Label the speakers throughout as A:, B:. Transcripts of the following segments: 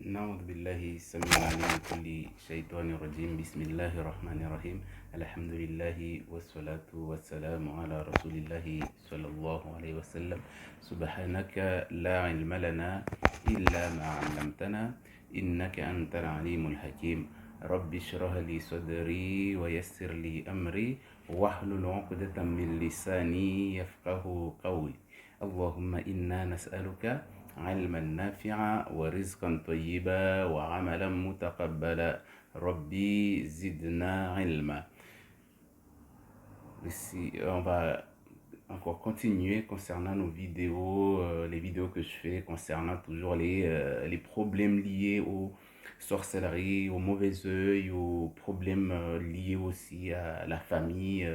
A: نعوذ بالله السميع العليم من كل شيطان رجيم. بسم الله الرحمن الرحيم. الحمد لله والصلاة والسلام على رسول الله صلى الله عليه وسلم. سبحانك لا علم لنا إلا ما علمتنا إنك أنت العليم الحكيم. رب اشرح لي صدري ويسر لي أمري واحلل عقدة من لساني يفقه قولي. اللهم إنا نسألك علما نافعا ورزقا طيبا وعملا متقبلا. ربي زدنا علما. Ici, on va encore continuer concernant nos vidéos, les vidéos que je fais concernant toujours les problèmes liés aux sorcelleries, aux mauvais œil, aux problèmes liés aussi à la famille,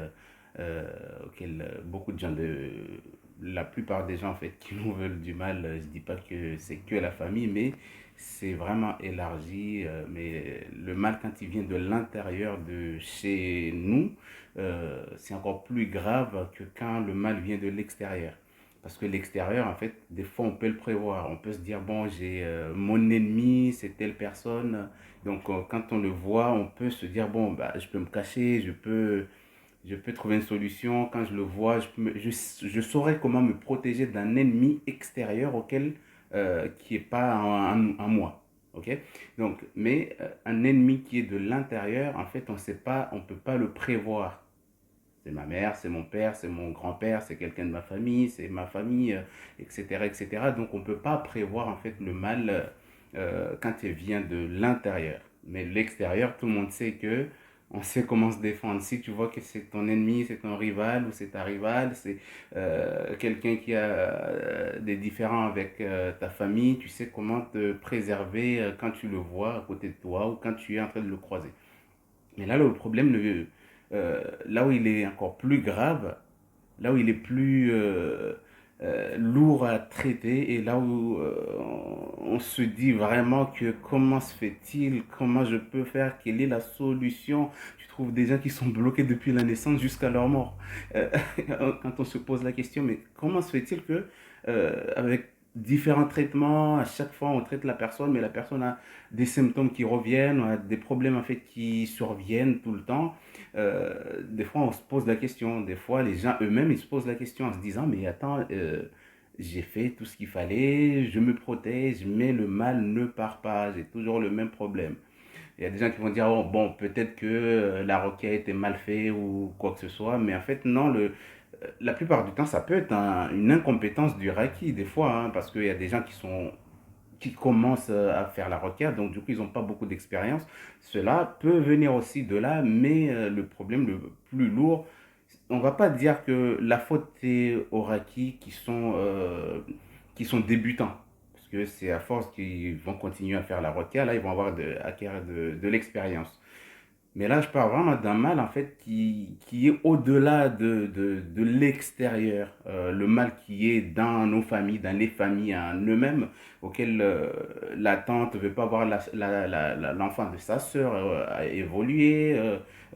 A: auxquels beaucoup de gens, la plupart des gens en fait qui nous veulent du mal, je dis pas que c'est que la famille, mais c'est vraiment élargi. Mais le mal quand il vient de l'intérieur de chez nous, c'est encore plus grave que quand le mal vient de l'extérieur. Parce que l'extérieur, en fait, des fois, on peut le prévoir. On peut se dire, bon, j'ai mon ennemi, c'est telle personne. Donc, quand on le voit, on peut se dire, bon, bah, je peux me cacher, je peux trouver une solution. Quand je le vois, je saurais comment me protéger d'un ennemi extérieur qui n'est pas en moi. Ok. Donc, mais un ennemi qui est de l'intérieur, en fait, on sait pas, on peut pas le prévoir. C'est ma mère, c'est mon père, c'est mon grand-père, c'est quelqu'un de ma famille, c'est ma famille, etc., etc. Donc on ne peut pas prévoir en fait le mal quand il vient de l'intérieur. Mais l'extérieur, tout le monde sait que on sait comment se défendre. Si tu vois que c'est ton ennemi, c'est ton rival ou c'est ta rivale, c'est quelqu'un qui a des différends avec ta famille, tu sais comment te préserver quand tu le vois à côté de toi ou quand tu es en train de le croiser. Mais là, le problème, là où il est encore plus grave, là où il est plus lourd à traiter et là où on se dit vraiment que comment se fait-il, comment je peux faire, quelle est la solution. Tu trouves des gens qui sont bloqués depuis la naissance jusqu'à leur mort. Euh, Quand on se pose la question, mais comment se fait-il que avec différents traitements, à chaque fois on traite la personne, mais la personne a des symptômes qui reviennent, a des problèmes en fait qui surviennent tout le temps. Des fois on se pose la question, des fois les gens eux-mêmes ils se posent la question en se disant mais attends, j'ai fait tout ce qu'il fallait, je me protège, mais le mal ne part pas, j'ai toujours le même problème. Il y a des gens qui vont dire oh, bon peut-être que la requête était mal faite ou quoi que ce soit, mais en fait non, la plupart du temps ça peut être une incompétence du Reiki des fois, hein, parce qu'il y a des gens qui commencent à faire la requête, donc du coup ils n'ont pas beaucoup d'expérience. Cela peut venir aussi de là, mais le problème le plus lourd, on va pas dire que la faute est aux Raki qui sont débutants. Parce que c'est à force qu'ils vont continuer à faire la requête, là ils vont acquérir de l'expérience. Mais là, je parle vraiment d'un mal en fait qui est au-delà de l'extérieur. Le mal qui est dans nos familles, dans les familles en eux-mêmes, auquel la tante ne veut pas voir l'enfant de sa sœur évoluer.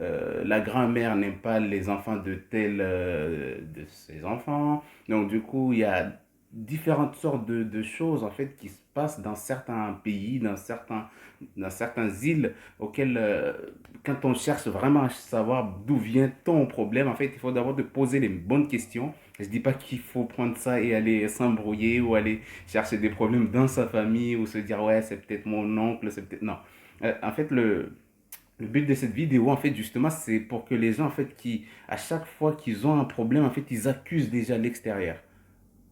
A: La grand-mère n'aime pas les enfants de tel de ses enfants. Donc du coup, il y a différentes sortes de choses en fait qui se passent dans certains pays, dans certaines îles auxquelles quand on cherche vraiment à savoir d'où vient ton problème, en fait, il faut d'abord te poser les bonnes questions. Je ne dis pas qu'il faut prendre ça et aller s'embrouiller ou aller chercher des problèmes dans sa famille ou se dire, ouais, c'est peut-être mon oncle, c'est peut-être... Non. En fait, le but de cette vidéo, en fait, justement, c'est pour que les gens, en fait, à chaque fois qu'ils ont un problème, en fait, ils accusent déjà l'extérieur.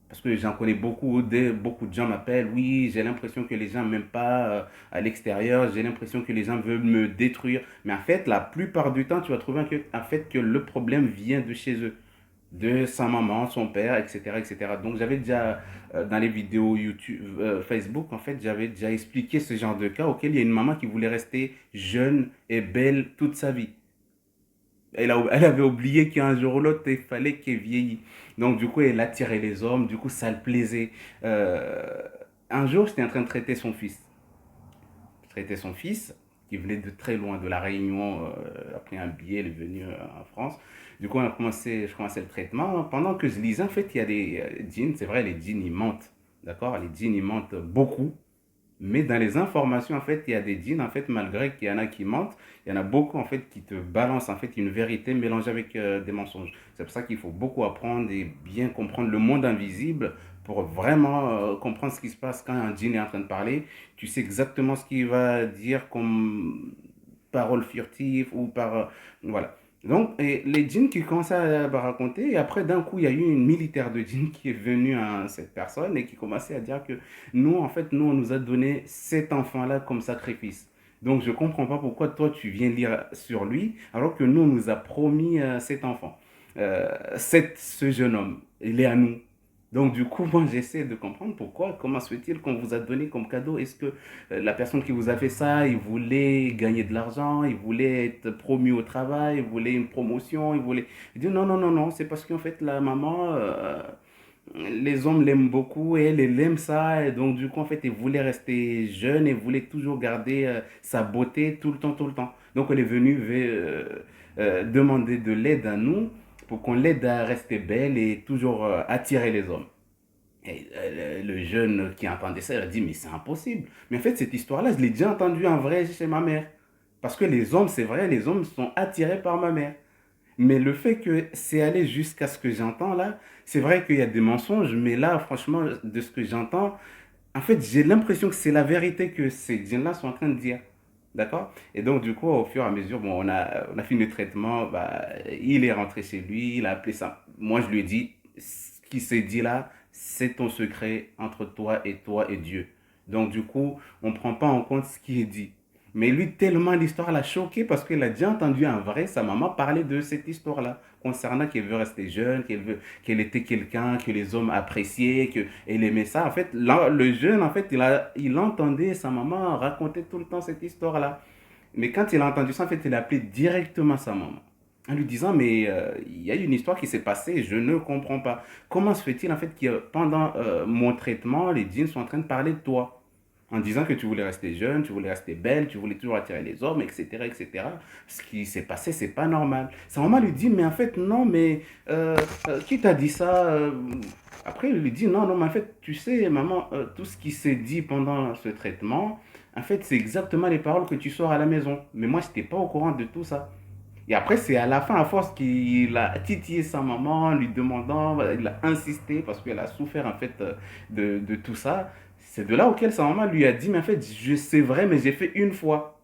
A: Parce que j'en connais beaucoup de gens m'appellent, oui, j'ai l'impression que les gens m'aiment pas à l'extérieur, j'ai l'impression que les gens veulent me détruire. Mais en fait, la plupart du temps, tu vas trouver en fait, que le problème vient de chez eux, de sa maman, son père, etc., etc. Donc j'avais déjà, dans les vidéos YouTube, Facebook, en fait, j'avais déjà expliqué ce genre de cas auquel il y a une maman qui voulait rester jeune et belle toute sa vie. Elle avait oublié qu'un jour ou l'autre, il fallait qu'elle vieillisse. Donc, du coup, elle attirait les hommes. Du coup, ça le plaisait. Un jour, j'étais en train de traiter son fils. Je traitais son fils, qui venait de très loin, de la Réunion. A pris un billet, il est venu en France. Du coup, je commençais le traitement. Pendant que je lisais, en fait, il y a des djinns. C'est vrai, les djinns, ils mentent. D'accord. Les djinns, ils mentent beaucoup. Mais dans les informations, en fait, il y a des djinns, en fait, malgré qu'il y en a qui mentent, il y en a beaucoup, en fait, qui te balancent, en fait, une vérité mélangée avec des mensonges. C'est pour ça qu'il faut beaucoup apprendre et bien comprendre le monde invisible pour vraiment comprendre ce qui se passe quand un djinn est en train de parler. Tu sais exactement ce qu'il va dire comme parole furtive ou voilà. Donc, et les djinns qui commençaient à raconter, et après, d'un coup, il y a eu une militaire de djinns qui est venue à cette personne et qui commençait à dire que nous, en fait, nous, on nous a donné cet enfant-là comme sacrifice. Donc, je ne comprends pas pourquoi toi, tu viens lire sur lui, alors que nous, on nous a promis cet enfant, ce jeune homme. Il est à nous. Donc, du coup, moi, j'essaie de comprendre pourquoi, comment se fait-il qu'on vous a donné comme cadeau. Est-ce que la personne qui vous a fait ça, il voulait gagner de l'argent, il voulait être promu au travail, il voulait une promotion, il voulait... Il dit non, non, non, non, c'est parce qu'en fait, la maman, les hommes l'aiment beaucoup et elle aime ça. Et donc, du coup, en fait, elle voulait rester jeune et voulait toujours garder sa beauté tout le temps, tout le temps. Donc, elle est venue demander de l'aide à nous pour qu'on l'aide à rester belle et toujours attirer les hommes. Et le jeune qui entendait ça, il a dit, mais c'est impossible. Mais en fait, cette histoire-là, je l'ai déjà entendue en vrai chez ma mère. Parce que les hommes, c'est vrai, les hommes sont attirés par ma mère. Mais le fait que c'est allé jusqu'à ce que j'entends là, c'est vrai qu'il y a des mensonges, mais là, franchement, de ce que j'entends, en fait, j'ai l'impression que c'est la vérité que ces djinns-là sont en train de dire. D'accord? Et donc, du coup, au fur et à mesure, bon, on a fini le traitement, bah, il est rentré chez lui, il a appelé ça. Moi, je lui ai dit, ce qui s'est dit là, c'est ton secret entre toi et Dieu. Donc, du coup, on ne prend pas en compte ce qui est dit. Mais lui, tellement l'histoire l'a choqué parce qu'il a déjà entendu en vrai sa maman parler de cette histoire-là, concernant qu'elle veut rester jeune, qu'elle était quelqu'un que les hommes appréciaient, qu'elle aimait ça. En fait, là, le jeune, en fait, il entendait sa maman raconter tout le temps cette histoire-là. Mais quand il a entendu ça, en fait, il a appelé directement sa maman. En lui disant, mais il y a une histoire qui s'est passée, je ne comprends pas. Comment se fait-il, en fait, que pendant mon traitement, les djinns sont en train de parler de toi? En disant que tu voulais rester jeune, tu voulais rester belle, tu voulais toujours attirer les hommes, etc., etc. Ce qui s'est passé, c'est pas normal. Sa maman lui dit, mais en fait, non, mais qui t'a dit ça Après, il lui dit, non, non, mais en fait, tu sais, maman, tout ce qui s'est dit pendant ce traitement, en fait, c'est exactement les paroles que tu sors à la maison. Mais moi, je n'étais pas au courant de tout ça. Et après, c'est à la fin, à force qu'il a titillé sa maman, lui demandant, il a insisté parce qu'elle a souffert en fait de tout ça. C'est de là auquel sa maman lui a dit, mais en fait, je sais vrai, mais j'ai fait une fois.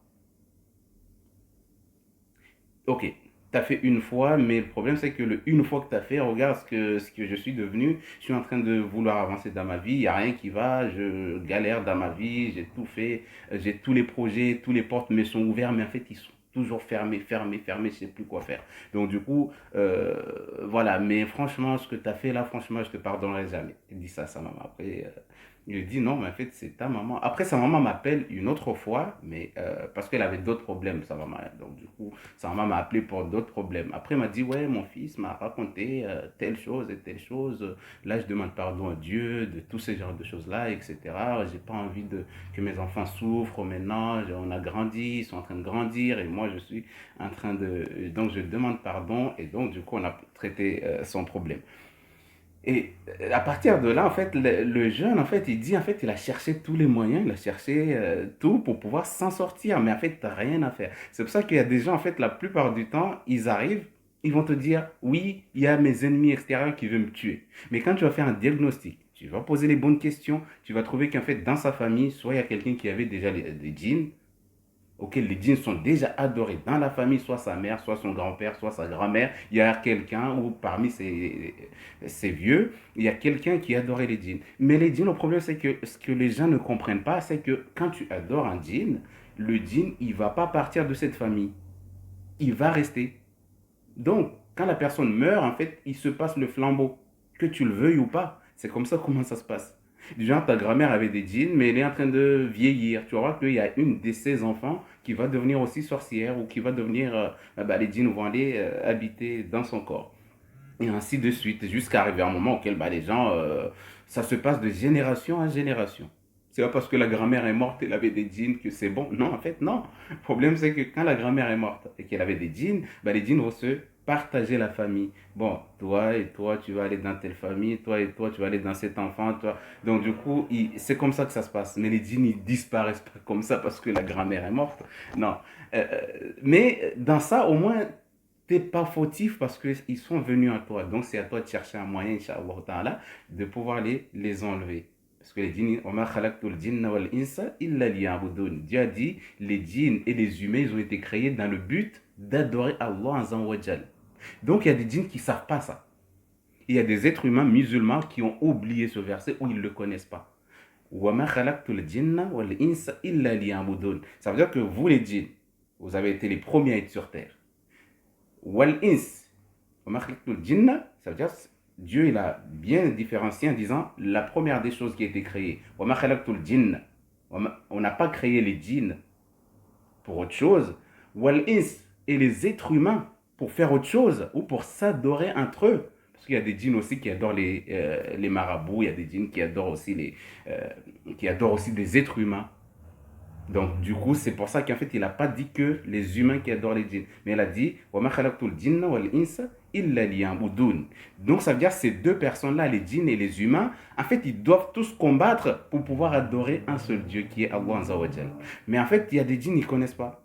A: Ok, t'as fait une fois, mais le problème c'est que une fois que t'as fait, regarde ce que je suis devenu. Je suis en train de vouloir avancer dans ma vie, il n'y a rien qui va, je galère dans ma vie, j'ai tout fait, j'ai tous les projets, tous les portes me sont ouverts, mais en fait ils sont toujours fermés, fermés, fermés, je sais plus quoi faire. Donc du coup, voilà, mais franchement, ce que t'as fait là, franchement, je te pardonnerai jamais. Il dit ça à sa maman. Après, il lui dit non, mais en fait, c'est ta maman. Après, sa maman m'appelle une autre fois, mais parce qu'elle avait d'autres problèmes, sa maman. Donc, du coup, sa maman m'a appelé pour d'autres problèmes. Après, elle m'a dit, ouais, mon fils m'a raconté telle chose et telle chose. Là, je demande pardon à Dieu de tous ces genres de choses-là, etc. J'ai pas envie que mes enfants souffrent maintenant. On a grandi, ils sont en train de grandir et moi, je suis en train de... Donc, je demande pardon et donc, du coup, on a traité son problème. Et à partir de là, en fait, le jeune, en fait, il dit, en fait, il a cherché tous les moyens, il a cherché tout pour pouvoir s'en sortir, mais en fait, t'as rien à faire. C'est pour ça qu'il y a des gens, en fait, la plupart du temps, ils arrivent, ils vont te dire, oui, il y a mes ennemis extérieurs qui veulent me tuer. Mais quand tu vas faire un diagnostic, tu vas poser les bonnes questions, tu vas trouver qu'en fait, dans sa famille, soit il y a quelqu'un qui avait déjà des djinns, auxquels les djinns sont déjà adorés dans la famille, soit sa mère, soit son grand-père, soit sa grand-mère. Il y a quelqu'un, ou parmi ces vieux, il y a quelqu'un qui adorait les djinns. Mais les djinns, le problème, c'est que ce que les gens ne comprennent pas, c'est que quand tu adores un djinn, le djinn, il ne va pas partir de cette famille. Il va rester. Donc, quand la personne meurt, en fait, il se passe le flambeau, que tu le veuilles ou pas. C'est comme ça comment ça se passe. Genre, ta grand-mère avait des djinns, mais elle est en train de vieillir. Tu vas voir qu'il y a une de ses enfants qui va devenir aussi sorcière ou qui va devenir... les djinns vont aller habiter dans son corps. Et ainsi de suite, jusqu'à arriver à un moment auquel les gens... ça se passe de génération en génération. C'est pas parce que la grand-mère est morte, elle avait des djinns que c'est bon. Non, en fait, non. Le problème, c'est que quand la grand-mère est morte et qu'elle avait des djinns, les djinns vont se partager la famille. Bon, toi et toi, tu vas aller dans telle famille, toi et toi, tu vas aller dans cet enfant, toi. Donc, du coup, c'est comme ça que ça se passe. Mais les djinns, ils disparaissent pas comme ça parce que la grand-mère est morte. Non. Mais dans ça, au moins, t'es pas fautif parce qu'ils sont venus à toi. Donc, c'est à toi de chercher un moyen, Inch'Allah ta'ala, de pouvoir les enlever. Parce que les djinns, وَمَا خَلَقْتُ الْجِنَّ وَالْإِنسَ إِلَّا لِيَعْبُدُونِ. Dieu a dit, les djinns et les humains, ils ont été créés dans le but d'adorer Allah Azza wa Jal. Donc, il y a des djinns qui ne savent pas ça. Il y a des êtres humains musulmans qui ont oublié ce verset ou ils ne le connaissent pas. وَمَا خَلَقْتُ الْجِنَّ وَالْإِنسَ إِلَّا لِيَعْبُدُونِ. Ça veut dire que vous, les djinns, vous avez été les premiers à être sur terre. Wal-ins, ça veut dire Dieu il a bien différencié en disant la première des choses qui a été créée. On n'a pas créé les djinns pour autre chose. Wal-ins et les êtres humains pour faire autre chose ou pour s'adorer entre eux. Parce qu'il y a des djinns aussi qui adorent les marabouts, il y a des djinns qui adorent aussi des êtres humains. Donc, du coup, c'est pour ça qu'en fait, il n'a pas dit que les humains qui adorent les djinns. Mais il a dit وَمَا خَلَقْتُ الْجِنَّ وَالْإِنسَ إِلَّا لِيَعْبُدُونِ. Donc, ça veut dire que ces deux personnes-là, les djinns et les humains, en fait, ils doivent tous combattre pour pouvoir adorer un seul Dieu qui est Allah Azza wa Jal. Mais en fait, il y a des djinns, ils ne connaissent pas.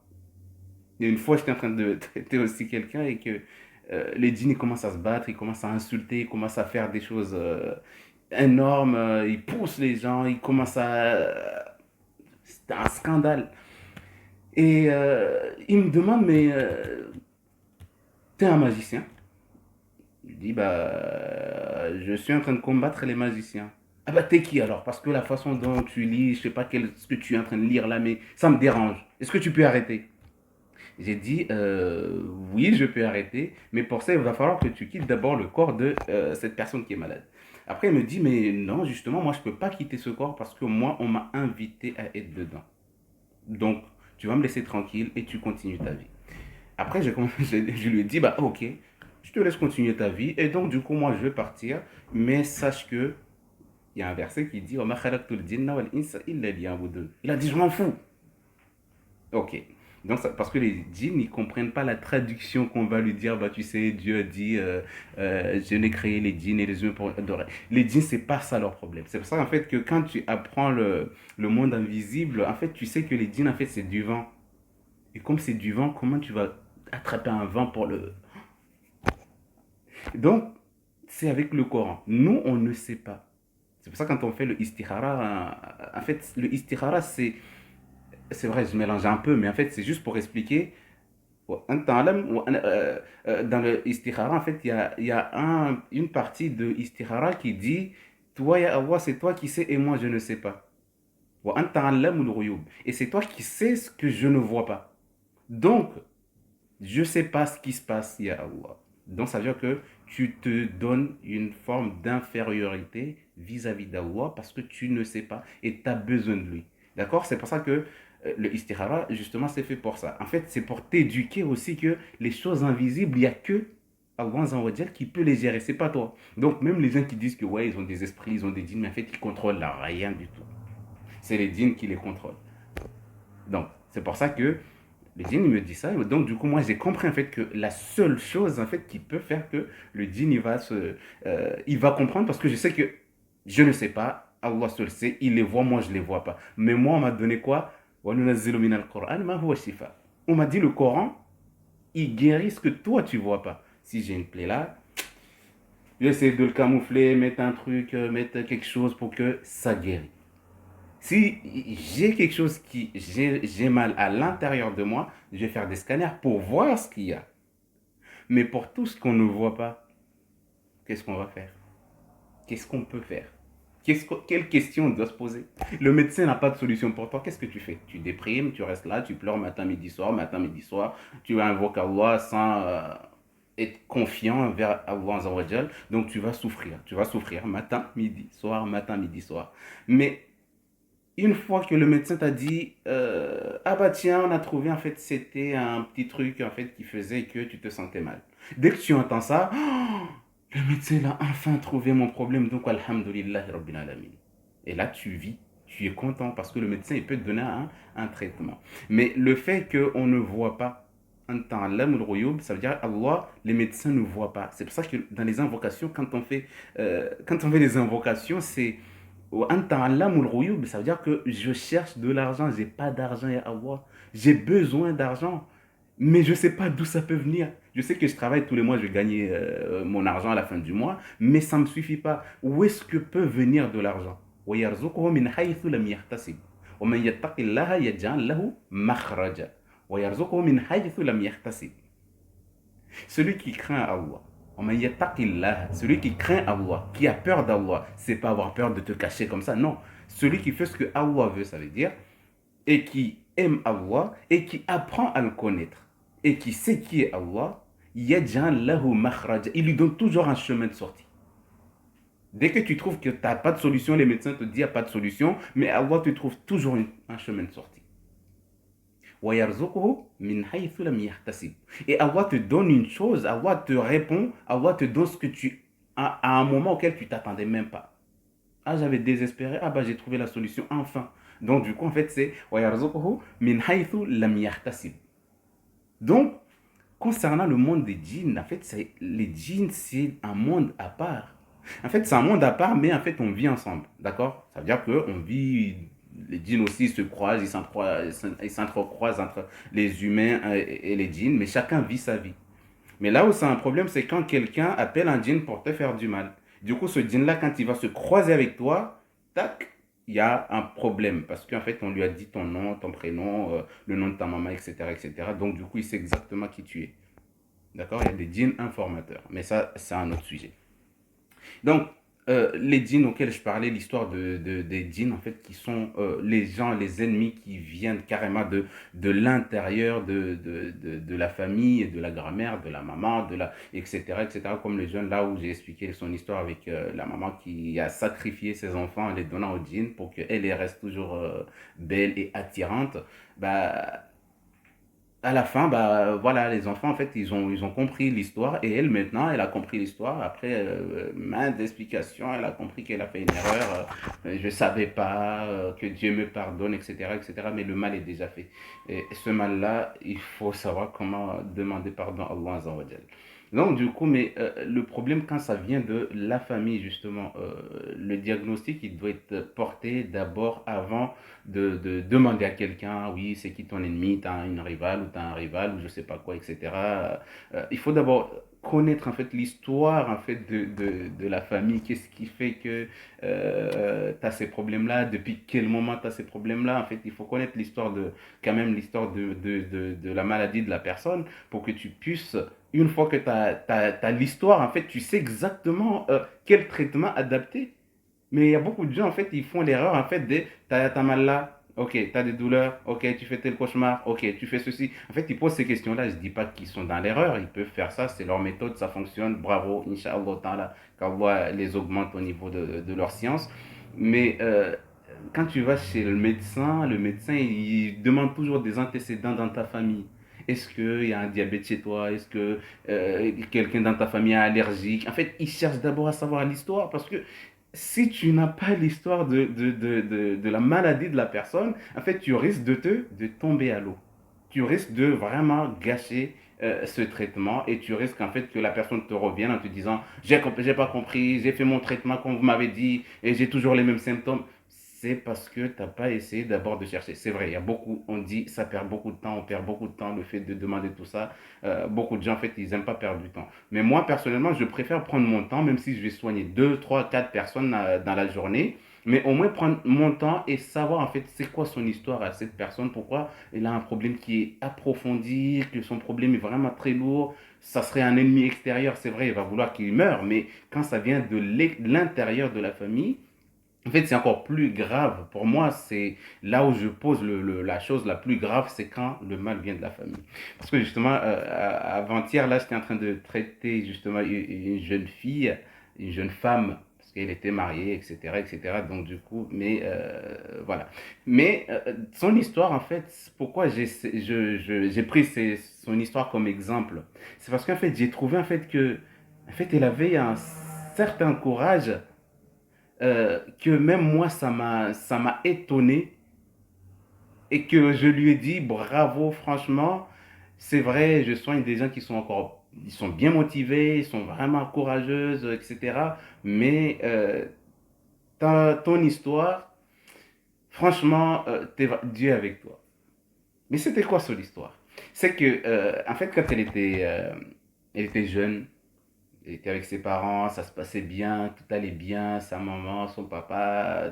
A: Et une fois, j'étais en train de traiter aussi quelqu'un et que les djinns, ils commencent à se battre, ils commencent à insulter, ils commencent à faire des choses énormes, ils poussent les gens, ils commencent à... C'est un scandale. Et il me demande, mais t'es un magicien? Je dis, bah, je suis en train de combattre les magiciens. Ah bah, t'es qui alors? Parce que la façon dont tu lis, je sais pas ce que tu es en train de lire là, mais ça me dérange. Est-ce que tu peux arrêter? J'ai dit, oui, je peux arrêter, mais pour ça, il va falloir que tu quittes d'abord le corps de cette personne qui est malade. Après, il me dit, mais non, justement, moi, je ne peux pas quitter ce corps parce que moi, on m'a invité à être dedans. Donc, tu vas me laisser tranquille et tu continues ta vie. Après, je lui ai dit, bah ok, je te laisse continuer ta vie. Et donc, du coup, moi, je vais partir. Mais sache que il y a un verset qui dit, il a dit, je m'en fous. Ok. Donc, parce que les djinns, ils ne comprennent pas la traduction qu'on va lui dire. Bah, tu sais, Dieu a dit, je n'ai créé les djinns et les humains pour adorer. Les djinns, c'est pas ça leur problème. C'est pour ça, en fait, que quand tu apprends le monde invisible, en fait, tu sais que les djinns, en fait, c'est du vent. Et comme c'est du vent, comment tu vas attraper un vent pour le... Donc, c'est avec le Coran. Nous, on ne sait pas. C'est pour ça quand on fait le istihara, en fait, le istihara, c'est vrai, je mélange un peu, mais en fait, c'est juste pour expliquer. Dans le istihara, en fait, il y a une partie de istihara qui dit, toi, ya Allah, c'est toi qui sais et moi, je ne sais pas. Et c'est toi qui sais ce que je ne vois pas. Donc, je ne sais pas ce qui se passe, ya Allah. Donc, ça veut dire que tu te donnes une forme d'infériorité vis-à-vis d'Allah parce que tu ne sais pas et tu as besoin de lui. D'accord? C'est pour ça que le istihara, justement, c'est fait pour ça. En fait, c'est pour t'éduquer aussi que les choses invisibles, il n'y a que Allah Azawajal qui peut les gérer, c'est pas toi. Donc, même les gens qui disent que, ouais, ils ont des esprits, ils ont des djinns, mais en fait, ils contrôlent là, rien du tout. C'est les djinns qui les contrôlent. Donc, c'est pour ça que le djinn il me dit ça, et donc du coup moi j'ai compris en fait que la seule chose en fait qui peut faire que le djinn il va comprendre parce que je sais que je ne sais pas, Allah seul sait, il les voit, moi je les vois pas. Mais moi on m'a donné quoi? On m'a dit le Coran, il guérit ce que toi tu vois pas. Si j'ai une plaie là, j'essaie de le camoufler, mettre un truc, mettre quelque chose pour que ça guérisse. Si j'ai quelque chose j'ai mal à l'intérieur de moi, je vais faire des scanners pour voir ce qu'il y a. Mais pour tout ce qu'on ne voit pas, qu'est-ce qu'on va faire? Qu'est-ce qu'on peut faire? Quelle question on doit se poser? Le médecin n'a pas de solution pour toi. Qu'est-ce que tu fais? Tu déprimes, tu restes là, tu pleures matin, midi, soir. Tu invoques Allah sans être confiant envers Allah Azawajal. Donc tu vas souffrir. Tu vas souffrir matin, midi, soir. Mais une fois que le médecin t'a dit ah bah tiens on a trouvé en fait c'était un petit truc en fait qui faisait que tu te sentais mal, dès que tu entends ça, oh, le médecin a enfin trouvé mon problème, donc alhamdulillah rabbil alamin, et là tu vis, tu es content parce que le médecin il peut te donner un traitement. Mais le fait qu'on ne voit pas, Anta allamul ghuyub, ça veut dire Allah, les médecins ne voient pas. C'est pour ça que dans les invocations, quand on fait des invocations, c'est Anta allamul ghuyub, ça veut dire que je cherche de l'argent, j'ai pas d'argent, ya Allah. J'ai besoin d'argent, mais je sais pas d'où ça peut venir. Je sais que je travaille tous les mois, je vais gagner mon argent à la fin du mois, mais ça me suffit pas. Où est-ce que peut venir de l'argent? وَيَرْزُقُهُ مِنْ حَيْثُ لَمْ يَحْتَسِبْ وَمَنْ يَتَّقِ اللَّهَ يَجْعَلْ لَهُ مَخْرَجًا وَيَرْزُقُهُ مِنْ حَيْثُ لَمْ يَحْتَسِبْ. Celui qui craint Allah, وَمَنْ يَتَّقِ اللَّهَ, celui qui craint Allah, qui a peur d'Allah, c'est pas avoir peur de te cacher comme ça, non. Celui qui fait ce que Allah veut, ça veut dire, et qui aime Allah, et qui apprend à le connaître, et qui sait qui est Allah, يَجْعَلْ لَهُ مَخْرَجًا, il lui donne toujours un chemin de sortie. Dès que tu trouves que tu n'as pas de solution, les médecins te disent qu'il n'y a pas de solution, mais Allah te trouve toujours un chemin de sortie. Et Allah te donne une chose, Allah te répond, Allah te donne ce que tu as à un moment auquel tu t'attendais même pas. Ah, j'avais désespéré, ah bah j'ai trouvé la solution enfin. Donc du coup en fait c'est donc concernant le monde des djinns, en fait les djinns c'est un monde à part. En fait c'est un monde à part mais en fait on vit ensemble, d'accord? Ça veut dire que on vit, les djinns aussi se croisent, ils s'entrecroisent entre les humains et les djinns, mais chacun vit sa vie. Mais là où c'est un problème, c'est quand quelqu'un appelle un djinn pour te faire du mal. Du coup, ce djinn-là, quand il va se croiser avec toi, tac, il y a un problème. Parce qu'en fait, on lui a dit ton nom, ton prénom, le nom de ta maman, etc., etc. Donc, du coup, il sait exactement qui tu es. D'accord? Il y a des djinns informateurs. Mais ça, c'est un autre sujet. Donc, les djinns auxquels je parlais, l'histoire des djinns, en fait, qui sont les gens, les ennemis qui viennent carrément de l'intérieur de la famille, de la grand-mère, de la maman, etc., etc. Comme le jeune là où j'ai expliqué son histoire avec la maman qui a sacrifié ses enfants en les donnant aux djinns pour qu'elle reste toujours belle et attirante. Bah, à la fin, bah, voilà, les enfants, en fait, ils ont compris l'histoire et elle, maintenant, elle a compris l'histoire. Après maintes explications, elle a compris qu'elle a fait une erreur. Je ne savais pas, que Dieu me pardonne, etc., etc. Mais le mal est déjà fait. Et ce mal-là, il faut savoir comment demander pardon à Allah Azza wa Jal. Donc, du coup, mais le problème, quand ça vient de la famille, justement, le diagnostic, il doit être porté d'abord avant de demander à quelqu'un, oui, c'est qui ton ennemi, tu as une rivale ou tu as un rival ou je sais pas quoi, etc. Il faut d'abord connaître en fait l'histoire en fait de la famille, qu'est-ce qui fait que tu as ces problèmes-là, depuis quel moment tu as ces problèmes-là. En fait, il faut connaître l'histoire quand même l'histoire de la maladie de la personne pour que tu puisses, une fois que tu as l'histoire, en fait, tu sais exactement quel traitement adapter. Mais il y a beaucoup de gens, en fait, ils font l'erreur, en fait, de t'as mal là, ok, t'as des douleurs, ok, tu fais tel cauchemar, ok, tu fais ceci. En fait, ils posent ces questions-là, je ne dis pas qu'ils sont dans l'erreur, ils peuvent faire ça, c'est leur méthode, ça fonctionne, bravo, Inch'Allah, ta'ala, qu'Allah les augmente au niveau de leur science. Mais quand tu vas chez le médecin, il demande toujours des antécédents dans ta famille. Est-ce qu'il y a un diabète chez toi? Est-ce que quelqu'un dans ta famille est allergique? En fait, il cherche d'abord à savoir l'histoire parce que si tu n'as pas l'histoire de la maladie de la personne, en fait, tu risques de tomber à l'eau. Tu risques de vraiment gâcher ce traitement et tu risques en fait que la personne te revienne en te disant j'ai pas compris, j'ai fait mon traitement comme vous m'avez dit et j'ai toujours les mêmes symptômes. C'est parce que tu n'as pas essayé d'abord de chercher. C'est vrai, il y a beaucoup, on dit ça perd beaucoup de temps, on perd beaucoup de temps le fait de demander tout ça. Beaucoup de gens en fait ils n'aiment pas perdre du temps. Mais moi personnellement je préfère prendre mon temps même si je vais soigner 2 3 4 personnes dans la journée. Mais au moins prendre mon temps et savoir en fait c'est quoi son histoire à cette personne, pourquoi elle a un problème qui est approfondi, que son problème est vraiment très lourd. Ça serait un ennemi extérieur, c'est vrai, il va vouloir qu'il meure, mais quand ça vient de l'intérieur de la famille, en fait, c'est encore plus grave. Pour moi, c'est là où je pose la chose la plus grave, c'est quand le mal vient de la famille. Parce que justement, avant-hier, là, j'étais en train de traiter justement une jeune fille, une jeune femme, parce qu'elle était mariée, etc., etc. Donc du coup, mais voilà. Mais son histoire, en fait, pourquoi j'ai pris son histoire comme exemple, c'est parce qu'en fait, j'ai trouvé en fait que, en fait, elle avait un certain courage que même moi, ça m'a étonné et que je lui ai dit bravo, franchement. c'est vrai, je soigne des gens qui sont encore, ils sont bien motivés, ils sont vraiment courageuses, etc. Mais ton histoire, franchement, Dieu est avec toi. Mais c'était quoi son histoire? C'est que, en fait, quand elle était jeune, elle était avec ses parents, ça se passait bien, tout allait bien, sa maman, son papa,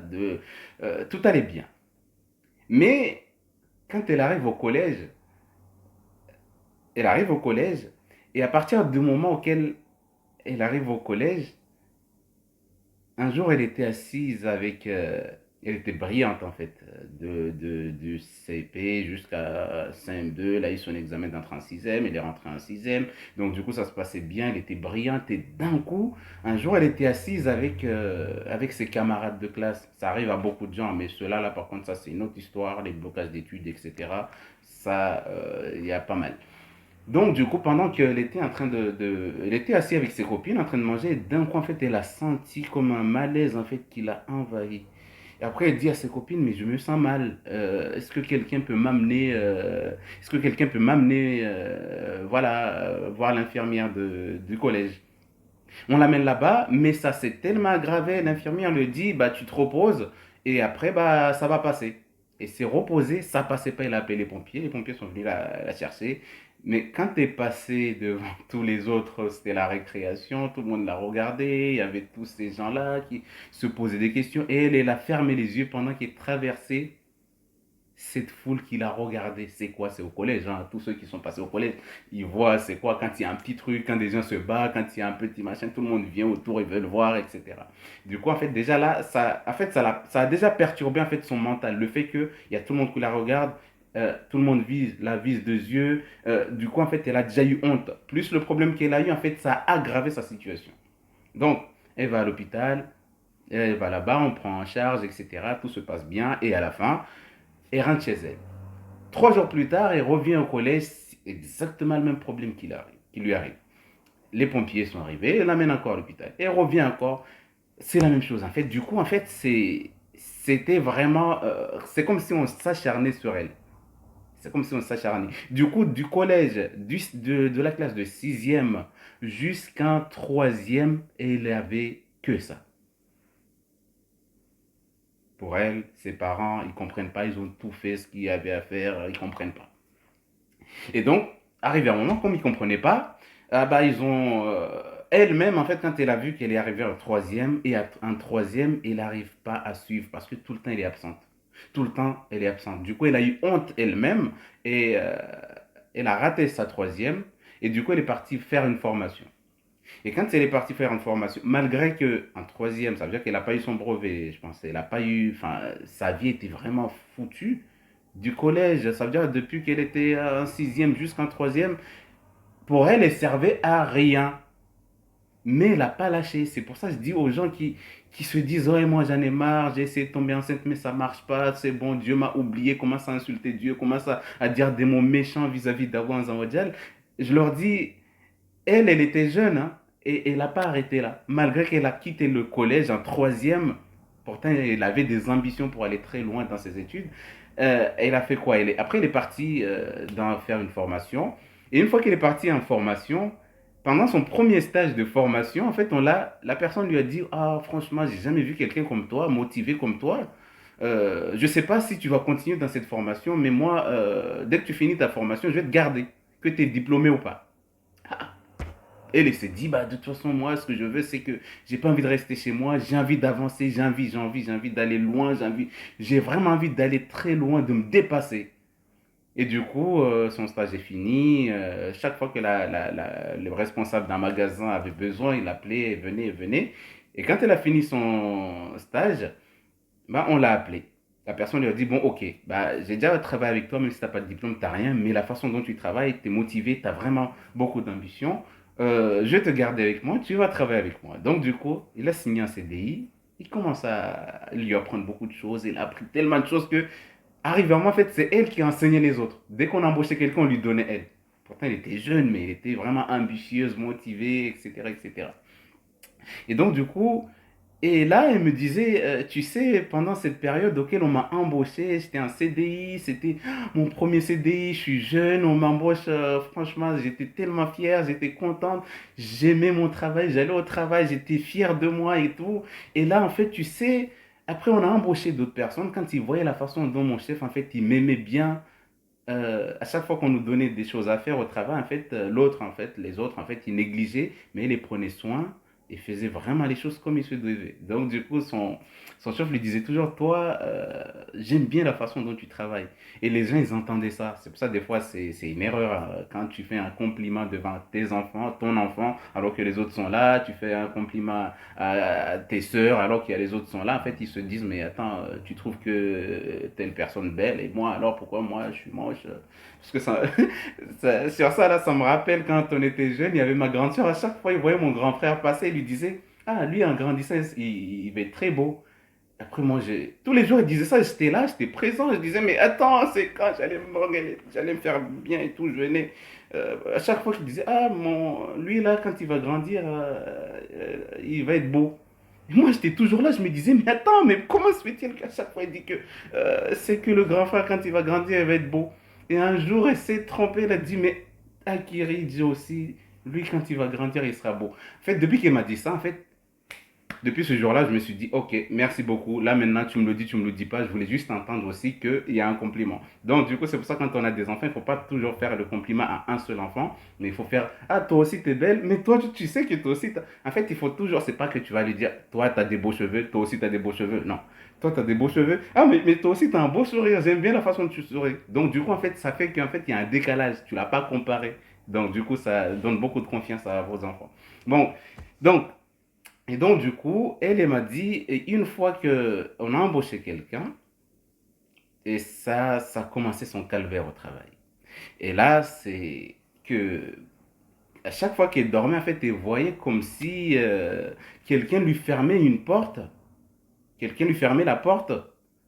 A: tout allait bien. Mais quand elle arrive au collège, et à partir du moment auquel elle arrive au collège, un jour elle était assise avec... elle était brillante en fait, du CP jusqu'à CM2, elle a eu son examen d'entrée en sixième, elle est rentrée en sixième, donc du coup ça se passait bien, elle était brillante, et d'un coup, un jour elle était assise avec ses camarades de classe. Ça arrive à beaucoup de gens, mais ceux-là, là par contre, ça c'est une autre histoire, les blocages d'études, etc. Ça, il y a pas mal. Donc, du coup, pendant qu'elle était en train elle était assise avec ses copines en train de manger, et d'un coup, en fait, elle a senti comme un malaise, en fait, qui l'a envahi. Et après, elle dit à ses copines, mais je me sens mal. Est-ce que quelqu'un peut m'amener, voilà, voir l'infirmière du collège. On l'amène là-bas, mais ça s'est tellement aggravé. L'infirmière lui dit, bah, tu te reposes et après, bah, ça va passer. Et c'est reposé, ça passait pas. Il a appelé les pompiers sont venus la chercher. Mais quand tu es passé devant tous les autres, c'était la récréation, tout le monde l'a regardé, il y avait tous ces gens-là qui se posaient des questions. Et elle a fermé les yeux pendant qu'elle traversait cette foule qui l'a regardé. C'est quoi? C'est au collège, hein. Tous ceux qui sont passés au collège, ils voient c'est quoi quand il y a un petit truc, quand des gens se battent, quand il y a un petit machin, tout le monde vient autour, ils veulent voir, etc. Du coup, en fait, déjà là, ça a déjà perturbé en fait son mental. Le fait qu'il y a tout le monde qui la regarde, tout le monde la vise de yeux. Du coup, en fait, elle a déjà eu honte. Plus le problème qu'elle a eu, en fait, ça a aggravé sa situation. Donc, elle va à l'hôpital, elle va là-bas, on prend en charge, etc. Tout se passe bien. Et à la fin, elle rentre chez elle. 3 jours plus tard, elle revient au collège, c'est exactement le même problème qui lui arrive. Les pompiers sont arrivés, elle l'amène encore à l'hôpital. Elle revient encore, c'est la même chose. En fait, du coup, en fait, c'était vraiment, c'est comme si on s'acharnait sur elle. C'est comme si on s'acharnait. Du coup, du collège, de la classe de sixième jusqu'en troisième, elle avait que ça. Pour elle, ses parents, ils comprennent pas, ils ont tout fait ce qu'il y avait à faire, ils comprennent pas. Et donc, arrivé à un moment, comme ils ne comprenaient pas, ah bah, elle-même, en fait, quand elle a vu qu'elle est arrivée en troisième, et en troisième, elle n'arrive pas à suivre parce que tout le temps, elle est absente. Tout le temps, elle est absente. Du coup, elle a eu honte elle-même et elle a raté sa troisième. Et du coup, elle est partie faire une formation. Et quand elle est partie faire une formation, malgré que en troisième, ça veut dire qu'elle n'a pas eu son brevet, je pense, elle n'a pas eu, enfin, sa vie était vraiment foutue. Du collège, ça veut dire depuis qu'elle était en sixième jusqu'en troisième, pour elle, elle servait à rien. Mais elle n'a pas lâché. C'est pour ça que je dis aux gens qui se disent, oh, moi j'en ai marre, j'ai essayé de tomber enceinte, mais ça marche pas, c'est bon, Dieu m'a oublié, commence à insulter Dieu, commence à dire des mots méchants vis-à-vis d'Awan Zawadjal. Je leur dis, elle était jeune, hein, et elle n'a pas arrêté là. Malgré qu'elle a quitté le collège en troisième, pourtant elle avait des ambitions pour aller très loin dans ses études. Elle a fait quoi? Après, elle est partie faire une formation. Et une fois qu'elle est partie en formation, pendant son premier stage de formation, en fait, la personne lui a dit, ah, franchement, j'ai jamais vu quelqu'un comme toi, motivé comme toi. Je ne sais pas si tu vas continuer dans cette formation, mais moi, dès que tu finis ta formation, je vais te garder, que tu es diplômé ou pas. Elle s'est dit, bah, de toute façon, moi, ce que je veux, c'est que j'ai pas envie de rester chez moi, j'ai envie d'avancer, j'ai envie d'aller loin, j'ai vraiment envie d'aller très loin, de me dépasser. Et du coup, son stage est fini. Chaque fois que le responsable d'un magasin avait besoin, il appelait, elle venait. Et quand elle a fini son stage, bah, on l'a appelé. La personne lui a dit, bon, ok, bah, j'ai déjà travaillé avec toi, même si tu n'as pas de diplôme, tu n'as rien, mais la façon dont tu travailles, tu es motivé, tu as vraiment beaucoup d'ambition. Je vais te garder avec moi, tu vas travailler avec moi. Donc, du coup, il a signé un CDI, il commence à lui apprendre beaucoup de choses, il a appris tellement de choses que, arrivé à moi, en fait, c'est elle qui enseignait les autres. Dès qu'on embauchait quelqu'un, on lui donnait elle. Pourtant, elle était jeune, mais elle était vraiment ambitieuse, motivée, etc., etc. Et donc, du coup, Et là, elle me disait, tu sais, pendant cette période auquel on m'a embauché, j'étais en CDI, c'était mon premier CDI, je suis jeune, on m'embauche, franchement, j'étais tellement fière, j'étais contente, j'aimais mon travail, j'allais au travail, j'étais fière de moi et tout. Et là, en fait, tu sais, après, on a embauché d'autres personnes, quand ils voyaient la façon dont mon chef, en fait, il m'aimait bien, à chaque fois qu'on nous donnait des choses à faire au travail, en fait, l'autre, en fait, les autres, en fait, ils négligeaient, mais ils les prenaient soin et faisaient vraiment les choses comme ils se devaient. Donc, du coup, son chef lui disait toujours, toi, j'aime bien la façon dont tu travailles. Et les gens, ils entendaient ça. C'est pour ça, des fois, c'est une erreur quand tu fais un compliment devant tes enfants, ton enfant, alors que les autres sont là. Tu fais un compliment à tes sœurs, alors qu'il y a les autres sont là. En fait, ils se disent, mais attends, tu trouves que telle personne belle et moi, alors pourquoi moi, je suis moche? Parce que ça, sur ça, là, ça me rappelle quand on était jeune, il y avait ma grande sœur, à chaque fois, il voyait mon grand frère passer, il lui disait, ah, lui, en grandissant, il va être très beau. Après, moi, tous les jours, il disait ça, j'étais là, j'étais présent, je disais, mais attends, c'est quand j'allais me faire bien et tout, je venais. À chaque fois, je disais, ah, lui, là, quand il va grandir, il va être beau. Et moi, j'étais toujours là, je me disais, mais attends, mais comment se fait-il qu'à chaque fois, il dit que c'est que le grand frère, quand il va grandir, il va être beau. Et un jour, elle s'est trompée, elle a dit, mais Akiri dit aussi, lui, quand il va grandir, il sera beau. En fait, depuis qu'elle m'a dit ça, en fait, depuis ce jour-là, je me suis dit, ok, merci beaucoup. Là, maintenant, tu me le dis, tu me le dis pas. Je voulais juste entendre aussi qu'il y a un compliment. Donc, du coup, c'est pour ça que quand on a des enfants, il ne faut pas toujours faire le compliment à un seul enfant, mais il faut faire, ah, toi aussi, tu es belle, mais toi, tu sais que toi aussi, en fait, il faut toujours, c'est pas que tu vas lui dire, toi, tu as des beaux cheveux, toi aussi, tu as des beaux cheveux. Non. Toi, tu as des beaux cheveux. Ah, mais toi aussi, tu as un beau sourire. J'aime bien la façon dont tu souris. Donc, du coup, en fait, ça fait qu'en fait, il y a un décalage. Tu l'as pas comparé. Donc, du coup, ça donne beaucoup de confiance à vos enfants. Bon, donc, et donc, du coup, elle m'a dit, et une fois qu'on a embauché quelqu'un, et ça a commencé son calvaire au travail. Et là, c'est que à chaque fois qu'elle dormait, en fait, elle voyait comme si quelqu'un lui fermait une porte, quelqu'un lui fermait la porte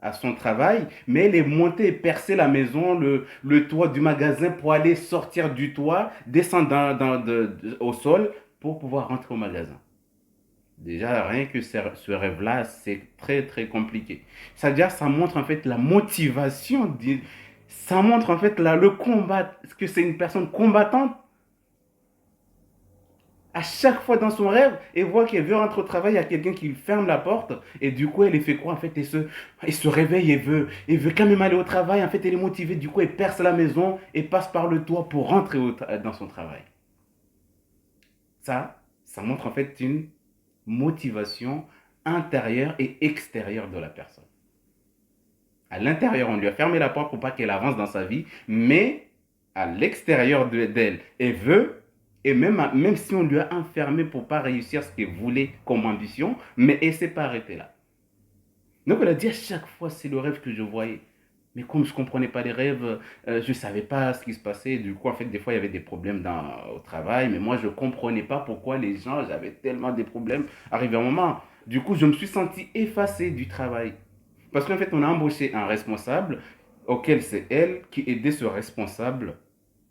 A: à son travail, mais elle est montée et percée la maison, le toit du magasin pour aller sortir du toit, descendre au sol pour pouvoir rentrer au magasin. Déjà, rien que ce rêve-là, c'est très, très compliqué. C'est-à-dire, ça montre en fait la motivation, ça montre en fait là, le combat, que c'est une personne combattante. À chaque fois dans son rêve, elle voit qu'elle veut rentrer au travail, il y a quelqu'un qui lui ferme la porte, et du coup, elle fait quoi en fait, elle se réveille, elle veut quand même aller au travail, en fait, elle est motivée, du coup, elle perce la maison et passe par le toit pour rentrer dans son travail. Ça montre en fait une motivation intérieure et extérieure de la personne. À l'intérieur, on lui a fermé la porte pour pas qu'elle avance dans sa vie, mais à l'extérieur d'elle, elle veut, et même si on lui a enfermé pour pas réussir ce qu'elle voulait comme ambition, mais elle s'est pas arrêtée là. Donc elle a dit à chaque fois, c'est le rêve que je voyais. Mais comme je ne comprenais pas les rêves, je ne savais pas ce qui se passait. Du coup, en fait, des fois, il y avait des problèmes au travail. Mais moi, je ne comprenais pas pourquoi les gens, j'avais tellement de problèmes. Arrivé un moment, du coup, je me suis senti effacé du travail. Parce qu'en fait, on a embauché un responsable auquel c'est elle qui aidait ce responsable,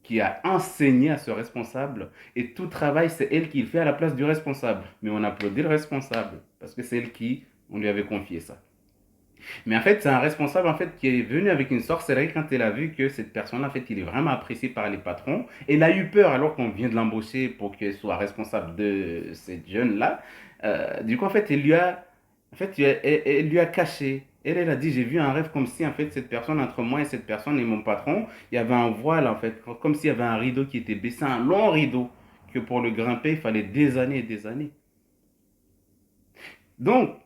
A: qui a enseigné à ce responsable. Et tout travail, c'est elle qui le fait à la place du responsable. Mais on applaudit le responsable parce que c'est elle qui, on lui avait confié ça. Mais en fait, c'est un responsable en fait qui est venu avec une sorcellerie quand elle a vu que cette personne en fait, il est vraiment apprécié par les patrons. Elle a eu peur alors qu'on vient de l'embaucher pour qu'elle soit responsable de cette jeune là. Du coup, en fait, elle lui a caché. Elle a dit, j'ai vu un rêve comme si en fait cette personne entre moi et cette personne et mon patron, il y avait un voile en fait, comme s'il y avait un rideau qui était baissé, un long rideau que pour le grimper il fallait des années et des années. Donc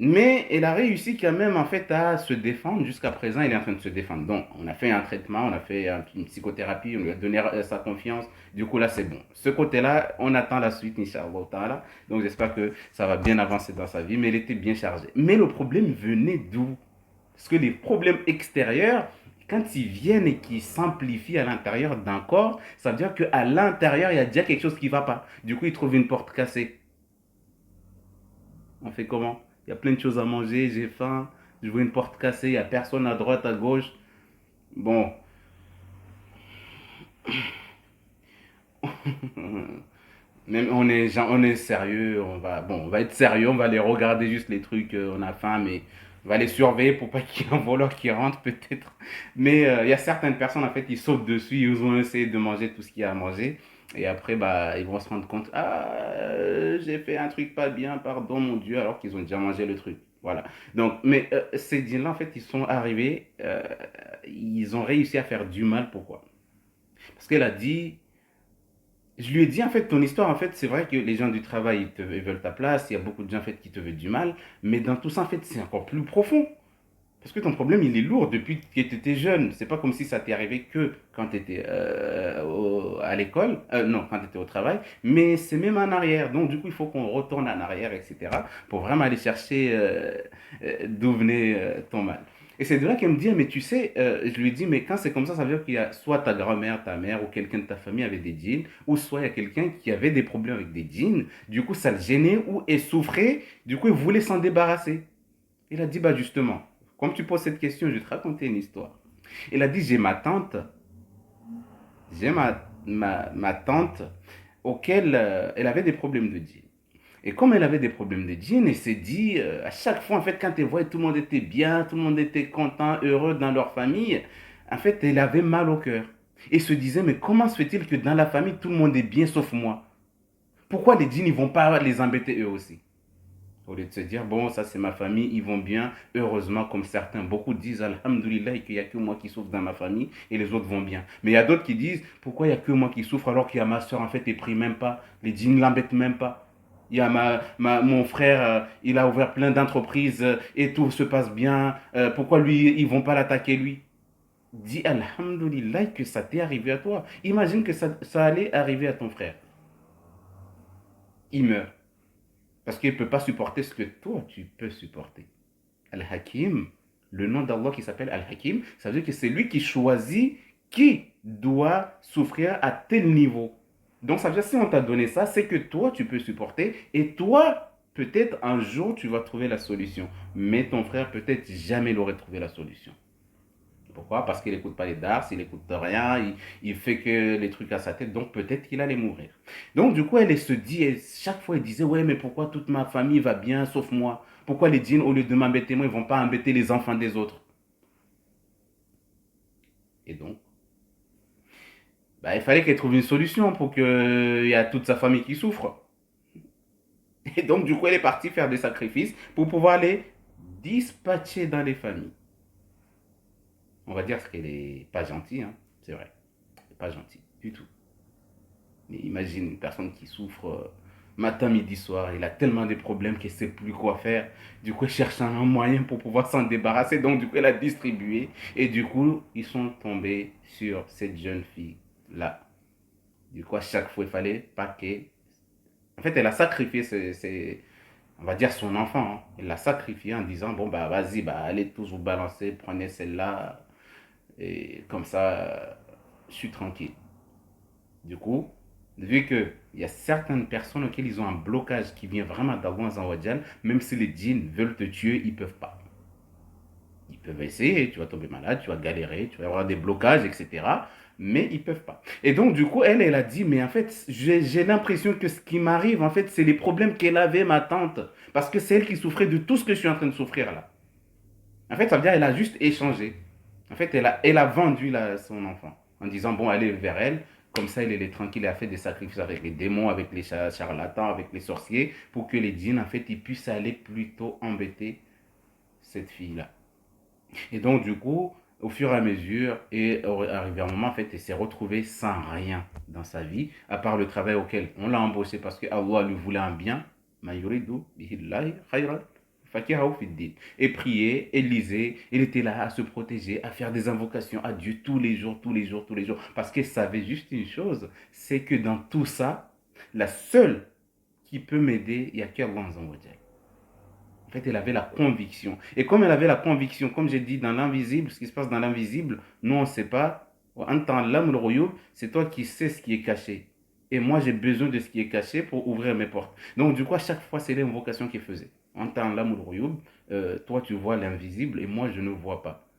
A: mais elle a réussi quand même en fait à se défendre. Jusqu'à présent, elle est en train de se défendre. Donc, on a fait un traitement, on a fait une psychothérapie, on lui a donné sa confiance. Du coup, là, c'est bon. Ce côté-là, on attend la suite, Inch'Allah Ta'ala. Donc, j'espère que ça va bien avancer dans sa vie. Mais elle était bien chargée. Mais le problème venait d'où? Parce que les problèmes extérieurs, quand ils viennent et qu'ils s'amplifient à l'intérieur d'un corps, ça veut dire qu'à l'intérieur, il y a déjà quelque chose qui ne va pas. Du coup, il trouve une porte cassée. On fait comment? Il y a plein de choses à manger, j'ai faim, je vois une porte cassée, il n'y a personne à droite, à gauche. Bon, Même on est sérieux, on va être sérieux, on va aller regarder juste les trucs, on a faim, mais on va les surveiller pour pas qu'il y ait un voleur qui rentre peut-être. Mais il y a certaines personnes, en fait, ils sautent dessus, ils vont essayer de manger tout ce qu'il y a à manger. Et après, bah, ils vont se rendre compte, ah, j'ai fait un truc pas bien, pardon mon Dieu, alors qu'ils ont déjà mangé le truc. Voilà. Donc, mais ces djinns-là, en fait, ils sont arrivés, ils ont réussi à faire du mal. Pourquoi? Parce qu'elle a dit, je lui ai dit, en fait, ton histoire, en fait, c'est vrai que les gens du travail, ils veulent ta place, il y a beaucoup de gens, en fait, qui te veulent du mal, mais dans tout ça, en fait, c'est encore plus profond. Parce que ton problème, il est lourd depuis que tu étais jeune. C'est pas comme si ça t'est arrivé que quand tu étais à l'école, non, quand tu étais au travail, mais c'est même en arrière. Donc, du coup, il faut qu'on retourne en arrière, etc., pour vraiment aller chercher d'où venait ton mal. Et c'est de là qu'elle me dit, mais tu sais, je lui dis, mais quand c'est comme ça veut dire qu'il y a soit ta grand-mère, ta mère ou quelqu'un de ta famille avait des djinns, ou soit il y a quelqu'un qui avait des problèmes avec des djinns, du coup ça le gênait ou il souffrait, du coup il voulait s'en débarrasser. Il a dit, bah justement, comme tu poses cette question, je vais te raconter une histoire. Il a dit, j'ai ma tante, j'ai ma tante, auquel elle avait des problèmes de djinn. Et comme elle avait des problèmes de djinn, elle s'est dit, à chaque fois, en fait, quand elle voyait tout le monde était bien, tout le monde était content, heureux dans leur famille, en fait, elle avait mal au cœur. Et se disait, mais comment se fait-il que dans la famille, tout le monde est bien sauf moi? Pourquoi les djinns, ils vont pas les embêter eux aussi? Au lieu de se dire, bon, ça c'est ma famille, ils vont bien. Heureusement, comme certains, beaucoup disent, Alhamdulillah, qu'il n'y a que moi qui souffre dans ma famille et les autres vont bien. Mais il y a d'autres qui disent, pourquoi il n'y a que moi qui souffre alors qu'il y a ma soeur, en fait, elle prie même pas. Les djinns ne l'embêtent même pas. Il y a mon frère, il a ouvert plein d'entreprises et tout se passe bien. Pourquoi lui, ils vont pas l'attaquer lui? Dis Alhamdulillah que ça t'est arrivé à toi. Imagine que ça allait arriver à ton frère. Il meurt. Parce qu'il ne peut pas supporter ce que toi, tu peux supporter. Al-Hakim, le nom d'Allah qui s'appelle Al-Hakim, ça veut dire que c'est lui qui choisit qui doit souffrir à tel niveau. Donc ça veut dire que si on t'a donné ça, c'est que toi, tu peux supporter et toi, peut-être un jour, tu vas trouver la solution. Mais ton frère, peut-être jamais il aurait trouvé la solution. Pourquoi? Parce qu'il n'écoute pas les dars, il n'écoute rien, il fait que les trucs à sa tête, donc peut-être qu'il allait mourir. Donc du coup, elle se dit, chaque fois elle disait, ouais, mais pourquoi toute ma famille va bien sauf moi? Pourquoi les djinns, au lieu de m'embêter moi, ils vont pas embêter les enfants des autres? Et donc, bah, il fallait qu'elle trouve une solution pour qu'il y a toute sa famille qui souffre. Et donc du coup, elle est partie faire des sacrifices pour pouvoir les dispatcher dans les familles. On va dire qu'elle est pas gentille, hein, c'est vrai. Elle n'est pas gentille du tout. Mais imagine une personne qui souffre matin, midi, soir. Il a tellement de problèmes qu'il ne sait plus quoi faire. Du coup, il cherche un moyen pour pouvoir s'en débarrasser. Donc, du coup, il a distribué. Et du coup, ils sont tombés sur cette jeune fille-là. Du coup, à chaque fois, il fallait pas qu'elle... En fait, elle a sacrifié on va dire son enfant. Hein. Elle l'a sacrifié en disant, bon, bah vas-y, bah, allez tous vous balancer, prenez celle-là. Et comme ça, je suis tranquille. Du coup, vu qu'il y a certaines personnes auxquelles ils ont un blocage qui vient vraiment d'Allah Azzawajal, même si les djinns veulent te tuer, ils ne peuvent pas. Ils peuvent essayer, tu vas tomber malade, tu vas galérer, tu vas avoir des blocages, etc. Mais ils ne peuvent pas. Et donc, du coup, elle a dit, mais en fait, j'ai l'impression que ce qui m'arrive, en fait, c'est les problèmes qu'elle avait, ma tante. Parce que c'est elle qui souffrait de tout ce que je suis en train de souffrir là. En fait, ça veut dire qu'elle a juste échangé. En fait, elle a vendu son enfant en disant, bon, allez vers elle. Comme ça, elle est tranquille. Elle a fait des sacrifices avec les démons, avec les charlatans, avec les sorciers, pour que les djinns, en fait, ils puissent aller plutôt embêter cette fille-là. Et donc, du coup, au fur et à mesure, et arrivé à un moment, en fait, elle s'est retrouvée sans rien dans sa vie, à part le travail auquel on l'a embauché parce que Allah lui voulait un bien. Et prier, et lisait, il était là à se protéger, à faire des invocations à Dieu tous les jours, tous les jours, tous les jours. Parce qu'il savait juste une chose, c'est que dans tout ça, la seule qui peut m'aider, il n'y a qu'Allah. En fait, elle avait la conviction. Et comme elle avait la conviction, comme j'ai dit, dans l'invisible, ce qui se passe dans l'invisible, nous, on ne sait pas. En temps l'âme, le royaume, c'est toi qui sais ce qui est caché. Et moi, j'ai besoin de ce qui est caché pour ouvrir mes portes. Donc, du coup, à chaque fois, c'est l'invocation qu'il faisait. En temps l'âme, le royaume, toi, tu vois l'invisible et moi, je ne vois pas.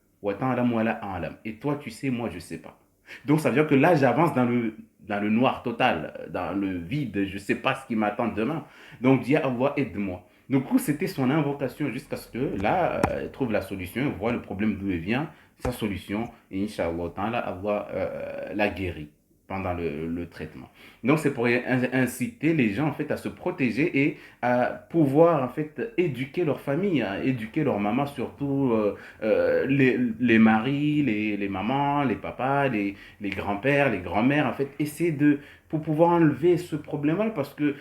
A: Et toi, tu sais, moi, je ne sais pas. Donc, ça veut dire que là, j'avance dans le noir total, dans le vide. Je ne sais pas ce qui m'attend demain. Donc, dis Allah, aide-moi. Du coup, c'était son invocation jusqu'à ce que là, elle trouve la solution, voit le problème d'où il vient, sa solution, et Inch'Allah, Allah la guérit pendant le traitement. Donc, c'est pour inciter les gens, en fait, à se protéger et à pouvoir, en fait, éduquer leur famille, à éduquer leur maman, surtout les maris, les mamans, les papas, les grands-pères, les grands-mères, en fait, essayer pour pouvoir enlever ce problème-là, parce que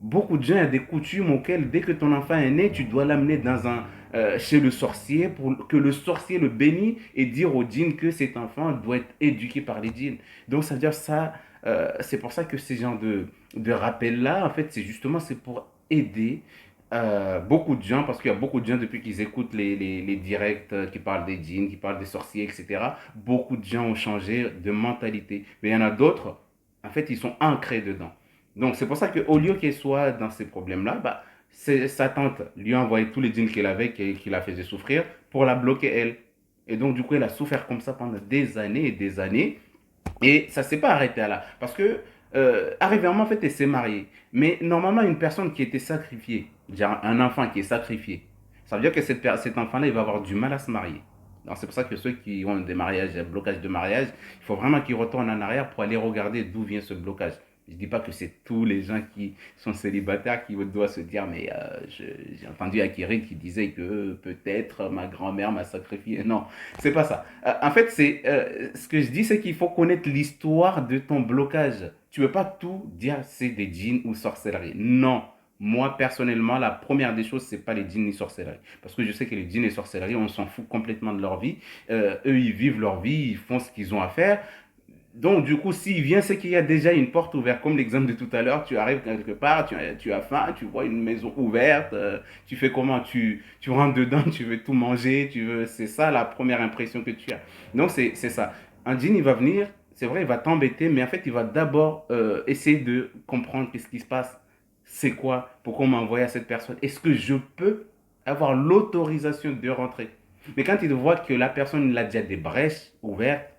A: beaucoup de gens, il y a des coutumes auxquelles, dès que ton enfant est né, tu dois l'amener chez le sorcier pour que le sorcier le bénisse et dire au djinn que cet enfant doit être éduqué par les djinns. Donc, ça veut dire ça, c'est pour ça que ces genres de rappels-là, en fait, c'est pour aider beaucoup de gens, parce qu'il y a beaucoup de gens, depuis qu'ils écoutent les directs qui parlent des djinns, qui parlent des sorciers, etc., beaucoup de gens ont changé de mentalité. Mais il y en a d'autres, en fait, ils sont ancrés dedans. Donc, c'est pour ça qu'au lieu qu'elle soit dans ces problèmes-là, bah, sa tante lui a envoyé tous les djinns qu'elle avait, qui la faisaient souffrir, pour la bloquer elle. Et donc, du coup, elle a souffert comme ça pendant des années et des années. Et ça ne s'est pas arrêté là. Parce que, arrivément, en fait, elle s'est mariée. Mais normalement, une personne qui était sacrifiée, genre un enfant qui est sacrifié, ça veut dire que cet enfant-là, il va avoir du mal à se marier. Donc, c'est pour ça que ceux qui ont des mariages, un blocage de mariage, il faut vraiment qu'ils retournent en arrière pour aller regarder d'où vient ce blocage. Je ne dis pas que c'est tous les gens qui sont célibataires qui doivent se dire, mais j'ai entendu Akiri qui disait que peut-être ma grand-mère m'a sacrifié. Non, c'est pas ça. En fait, ce que je dis, c'est qu'il faut connaître l'histoire de ton blocage. Tu ne peux pas tout dire c'est des djinns ou sorcellerie. Non. Moi, personnellement, la première des choses, c'est pas les djinns ni sorcellerie. Parce que je sais que les djinns et sorcellerie, on s'en fout complètement de leur vie. Eux, ils vivent leur vie, ils font ce qu'ils ont à faire. Donc, du coup, s'il vient, c'est qu'il y a déjà une porte ouverte. Comme l'exemple de tout à l'heure, tu arrives quelque part, tu as faim, tu vois une maison ouverte, tu fais comment, tu rentres dedans, tu veux tout manger, c'est ça la première impression que tu as. Donc, c'est ça. Un djinn, il va venir, c'est vrai, il va t'embêter, mais en fait, il va d'abord essayer de comprendre qu'est-ce qui se passe, c'est quoi, pourquoi on m'a envoyé à cette personne. Est-ce que je peux avoir l'autorisation de rentrer? Mais quand il voit que la personne, il a déjà des brèches ouvertes,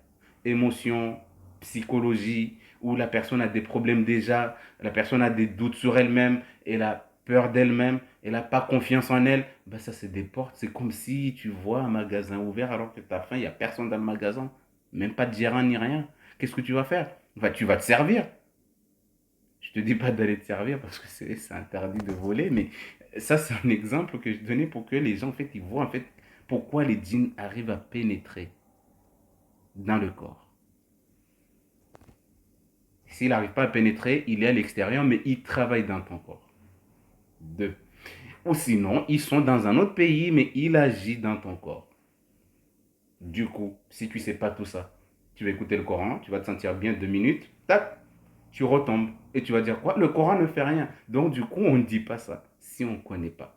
A: émotions, psychologie, où la personne a des problèmes déjà, la personne a des doutes sur elle-même, elle a peur d'elle-même, elle n'a pas confiance en elle, ben ça c'est des portes. C'est comme si tu vois un magasin ouvert alors que tu as faim, il n'y a personne dans le magasin, même pas de gérant ni rien. Qu'est-ce que tu vas faire? Ben, tu vas te servir. Je te dis pas d'aller te servir parce que c'est interdit de voler, mais ça c'est un exemple que je donnais pour que les gens en fait ils voient en fait pourquoi les djinns arrivent à pénétrer dans le corps. S'il n'arrive pas à pénétrer, il est à l'extérieur, mais il travaille dans ton corps. Deux. Ou sinon, ils sont dans un autre pays, mais il agit dans ton corps. Du coup, si tu ne sais pas tout ça, tu vas écouter le Coran, tu vas te sentir bien 2 minutes, tac, tu retombes. Et tu vas dire quoi? Le Coran ne fait rien. Donc, du coup, on ne dit pas ça si on ne connaît pas.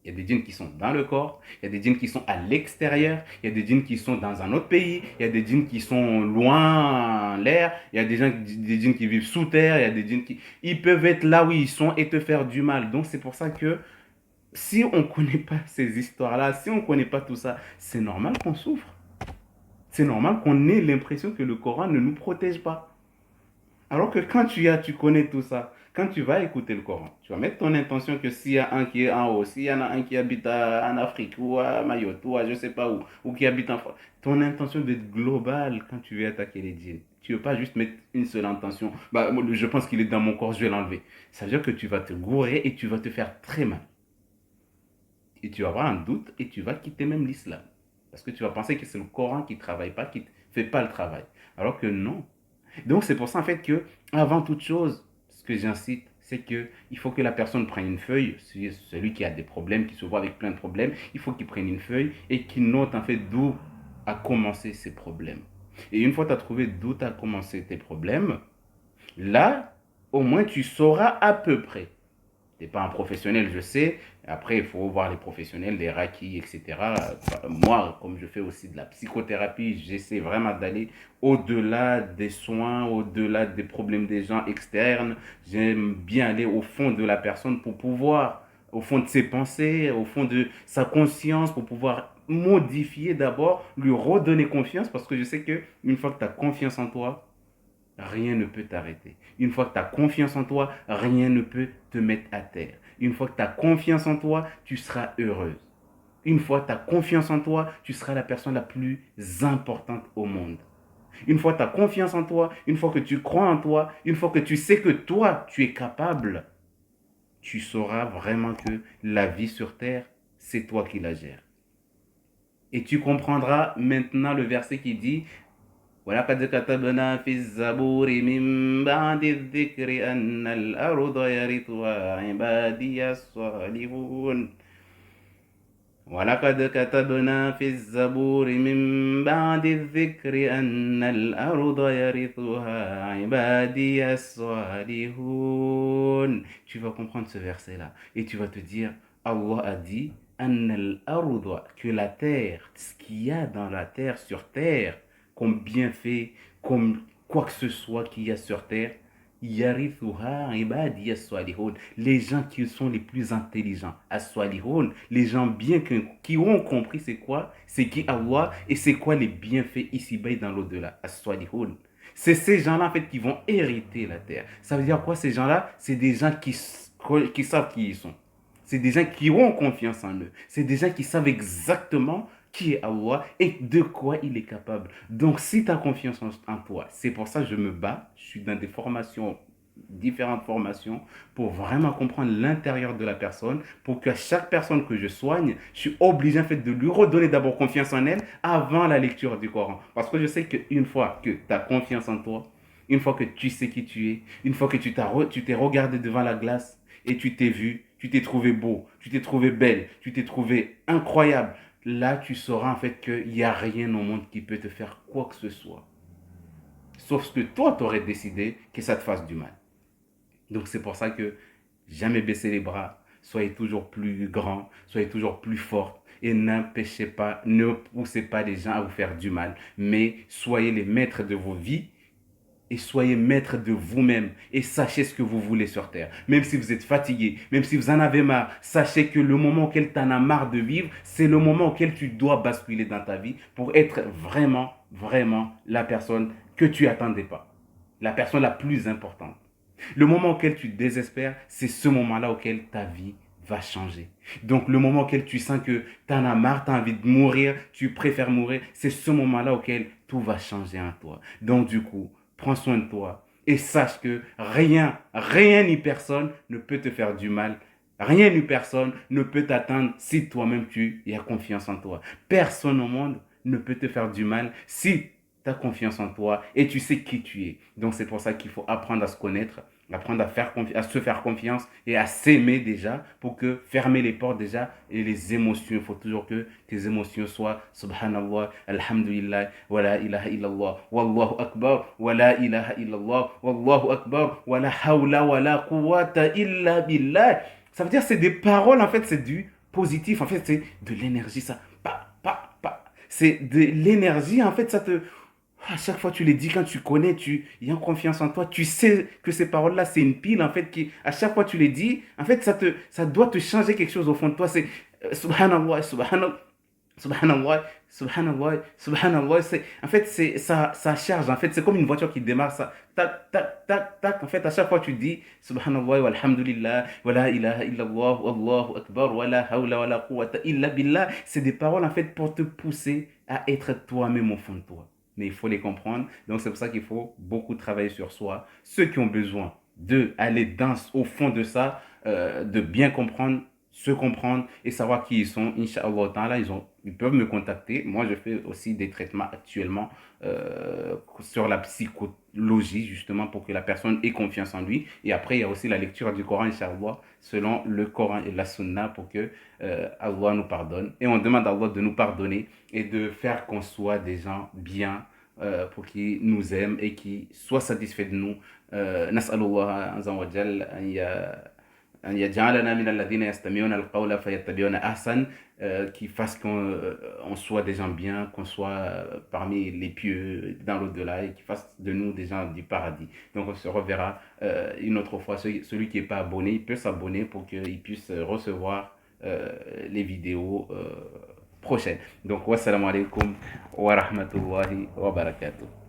A: Il y a des djinns qui sont dans le corps, il y a des djinns qui sont à l'extérieur, il y a des djinns qui sont dans un autre pays, il y a des djinns qui sont loin en l'air, il y a des djinns qui vivent sous terre, il y a des djinns qui... Ils peuvent être là où ils sont et te faire du mal. Donc c'est pour ça que si on ne connaît pas ces histoires-là, si on ne connaît pas tout ça, c'est normal qu'on souffre. C'est normal qu'on ait l'impression que le Coran ne nous protège pas. Alors que quand tu connais tout ça, quand tu vas écouter le Coran, tu vas mettre ton intention que s'il y a un qui est en haut, s'il y en a un qui habite en Afrique ou à Mayotte ou à je sais pas où, ou qui habite en France, ton intention doit être globale quand tu veux attaquer les djinns. Tu ne veux pas juste mettre une seule intention. Bah, je pense qu'il est dans mon corps, je vais l'enlever. Ça veut dire que tu vas te gourer et tu vas te faire très mal. Et tu vas avoir un doute et tu vas quitter même l'islam. Parce que tu vas penser que c'est le Coran qui ne travaille pas, qui ne fait pas le travail. Alors que non. Donc c'est pour ça en fait que, avant toute chose, ce que j'incite, c'est que il faut que la personne prenne une feuille, celui qui a des problèmes, qui se voit avec plein de problèmes, il faut qu'il prenne une feuille et qu'il note en fait d'où a commencé ses problèmes. Et une fois que tu as trouvé d'où a commencé tes problèmes, là, au moins tu sauras à peu près. Tu n'es pas un professionnel, je sais. Après, il faut voir les professionnels, les Reiki, etc. Moi, comme je fais aussi de la psychothérapie, j'essaie vraiment d'aller au-delà des soins, au-delà des problèmes des gens externes. J'aime bien aller au fond de la personne pour pouvoir, au fond de ses pensées, au fond de sa conscience, pour pouvoir modifier d'abord, lui redonner confiance, parce que je sais qu'une fois que tu as confiance en toi, rien ne peut t'arrêter. Une fois que tu as confiance en toi, rien ne peut te mettre à terre. Une fois que tu as confiance en toi, tu seras heureuse. Une fois que tu as confiance en toi, tu seras la personne la plus importante au monde. Une fois que tu as confiance en toi, une fois que tu crois en toi, une fois que tu sais que toi, tu es capable, tu sauras vraiment que la vie sur terre, c'est toi qui la gères. Et tu comprendras maintenant le verset qui dit ولقد كتبنا في الزبور من بعد الذكر أن الأرض يرثها عبادي الصالحون ولقد كتبنا في الزبور من بعد الذكر أن الأرض يرثها عبادي الصالحون. Tu vas comprendre ce verset-là et tu vas te dire, Allah a dit أن الأرض, que la terre, ce qu'il y a dans la terre, sur terre, comme bienfait, comme quoi que ce soit qu'il y a sur terre, yarithuha ibadi as-salihun. Les gens qui sont les plus intelligents, as-salihun, les gens bien qui ont compris c'est quoi, c'est qui Allah et c'est quoi les bienfaits ici-bas et dans l'au-delà, as-salihun. C'est ces gens-là en fait qui vont hériter la terre. Ça veut dire quoi ces gens-là? C'est des gens qui savent qui ils sont. C'est des gens qui ont confiance en eux. C'est des gens qui savent exactement qui est Allah et de quoi il est capable. Donc, si tu as confiance en toi, c'est pour ça que je me bats. Je suis dans des formations, différentes formations, pour vraiment comprendre l'intérieur de la personne, pour qu'à chaque personne que je soigne, je suis obligé en fait de lui redonner d'abord confiance en elle avant la lecture du Coran. Parce que je sais qu'une fois que tu as confiance en toi, une fois que tu sais qui tu es, une fois que tu t'es regardé devant la glace et tu t'es vu, tu t'es trouvé beau, tu t'es trouvé belle, tu t'es trouvé incroyable, là tu sauras en fait qu'il n'y a rien au monde qui peut te faire quoi que ce soit. Sauf ce que toi t'aurais décidé que ça te fasse du mal. Donc c'est pour ça que jamais baisser les bras, soyez toujours plus grand, soyez toujours plus fort et n'empêchez pas, ne poussez pas les gens à vous faire du mal, mais soyez les maîtres de vos vies et soyez maître de vous-même et sachez ce que vous voulez sur terre. Même si vous êtes fatigué, même si vous en avez marre, sachez que le moment auquel tu en as marre de vivre, c'est le moment auquel tu dois basculer dans ta vie pour être vraiment, vraiment la personne que tu attendais pas. La personne la plus importante. Le moment auquel tu désespères, c'est ce moment-là auquel ta vie va changer. Donc le moment auquel tu sens que tu en as marre, tu as envie de mourir, tu préfères mourir, c'est ce moment-là auquel tout va changer en toi. Donc du coup, prends soin de toi et sache que rien ni personne ne peut te faire du mal. Rien ni personne ne peut t'atteindre si toi-même tu as confiance en toi. Personne au monde ne peut te faire du mal si tu as confiance en toi et tu sais qui tu es. Donc c'est pour ça qu'il faut apprendre à se connaître, apprendre à se faire confiance et à s'aimer déjà pour que fermer les portes déjà et les émotions. Il faut toujours que tes émotions soient subhanallah, alhamdulillah, wa la ilaha illallah, wallahu akbar, wa la ilaha illallah, wallahu akbar, wa la hawla wa la quwwata illa billah. Ça veut dire c'est des paroles en fait, c'est du positif, en fait c'est de l'énergie ça. C'est de l'énergie en fait, ça te à chaque fois tu les dis quand tu connais, il y a confiance en toi, tu sais que ces paroles-là, c'est une pile en fait qui, à chaque fois tu les dis, en fait ça doit te changer quelque chose au fond de toi. C'est subhanallah, subhanallah, subhanallah, subhanallah, subhanallah. En fait, ça charge. En fait, c'est comme une voiture qui démarre, ça, tac, tac, tac, tac. En fait, à chaque fois tu dis subhanallah, walhamdulillah, wa la ilaha illallah, wallahu akbar, wa la hawla wa la quwwata illa billah. C'est des paroles en fait pour te pousser à être toi-même au fond de toi. Mais il faut les comprendre. Donc, c'est pour ça qu'il faut beaucoup travailler sur soi. Ceux qui ont besoin d'aller au fond de ça, de bien comprendre, se comprendre et savoir qui ils sont, Inch'Allah Ta'ala, ils peuvent me contacter. Moi, je fais aussi des traitements actuellement sur la psychologie, justement, pour que la personne ait confiance en lui. Et après, il y a aussi la lecture du Coran, Inch'Allah, selon le Coran et la Sunna, pour que Allah nous pardonne. Et on demande à Allah de nous pardonner et de faire qu'on soit des gens bien pour qu'ils nous aiment et qu'ils soient satisfaits de nous. نسأل الله عز وجل أن يجعلنا من الذين يستمعون القول فيتبعون أحسن qui fasse qu'on soit des gens bien, qu'on soit parmi les pieux dans l'au-delà et qui fasse de nous des gens du paradis. Donc on se reverra une autre fois. Celui qui n'est pas abonné, il peut s'abonner pour qu'il puisse recevoir les vidéos prochaine. Donc, wassalamu alaikum wa rahmatullahi wa barakatuh.